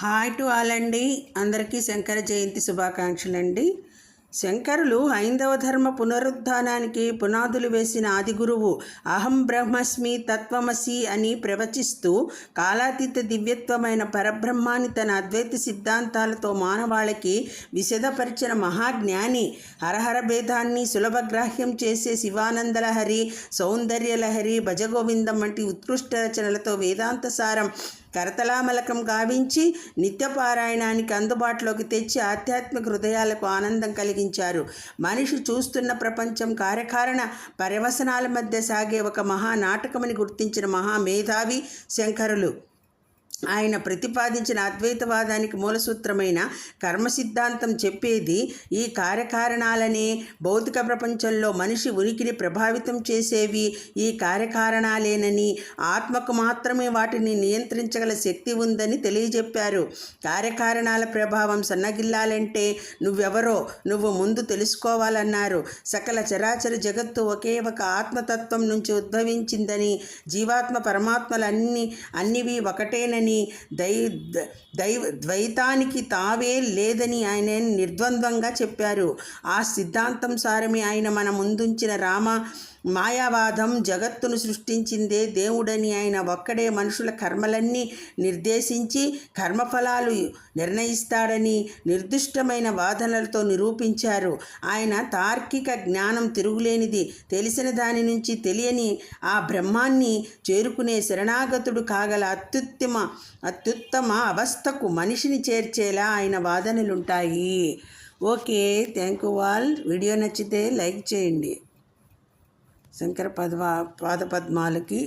Hi to all అండి. అందరికీ శంకర జయంతి శుభాకాంక్షలు అండి. శంకరులు హైందవ ధర్మ పునరుద్ధానానికి పునాదులు వేసిన ఆది గురువు. అహం బ్రహ్మస్మి తత్వమసి అని ప్రవచిస్తూ కాలాతీత దివ్యత్వమైన పరబ్రహ్మాన్ని తన అద్వైత సిద్ధాంతాలతో మానవాళికి విశదపరిచిన మహాజ్ఞాని. హరహర భేదాన్ని సులభగ్రాహ్యం చేసే శివానందలహరి, సౌందర్యలహరి, భజగోవిందం వంటి ఉత్కృష్ట రచనలతో వేదాంత సారం కరతలామలకం గావించి నిత్యపారాయణానికి అందుబాటులోకి తెచ్చి ఆధ్యాత్మిక హృదయాలకు ఆనందం కలిగించారు. మనిషి చూస్తున్న ప్రపంచం కార్యకారణ పర్యవసనాల మధ్య సాగే ఒక మహానాటకమని గుర్తించిన మహామేధావి శంకరులు. ఆయన ప్రతిపాదించిన అద్వైతవాదానికి మూలసూత్రమైన కర్మ సిద్ధాంతం చెప్పేది ఈ కార్యకారణాలనే. భౌతిక ప్రపంచంలో మనిషి ఉనికిని ప్రభావితం చేసేవి ఈ కార్యకారణాలేనని, ఆత్మకు మాత్రమే వాటిని నియంత్రించగల శక్తి ఉందని తెలియజెప్పారు. కార్యకారణాల ప్రభావం సన్నగిల్లాలంటే నువ్వెవరో నువ్వు ముందు తెలుసుకోవాలన్నారు. సకల చరాచర జగత్తు ఒకే ఒక ఆత్మతత్వం నుంచి ఉద్భవించిందని, జీవాత్మ పరమాత్మలన్నీ ఒకటేనని, ద్వైతానికి తావే లేదని ఆయన నిర్ద్వంద్వంగా చెప్పారు. ఆ సిద్ధాంతం సారమే ఆయన మన ముందుంచిన మాయావాదం. జగత్తును సృష్టించిందే దేవుడని, ఆయన ఒక్కడే మనుషుల కర్మలన్నీ నిర్దేశించి కర్మఫలాలు నిర్ణయిస్తాడని నిర్దిష్టమైన వాదనలతో నిరూపించారు. ఆయన తార్కిక జ్ఞానం తిరుగులేనిది. తెలిసిన దాని నుంచి తెలియని ఆ బ్రహ్మాన్ని చేరుకునే శరణాగతుడు కాగల అత్యుత్తమ అవస్థకు మనిషిని చేర్చేలా ఆయన వాదనలుంటాయి. Okay, thank you all. Video నచ్చితే లైక్ చేయండి. శంకర పాదపద్మాలకి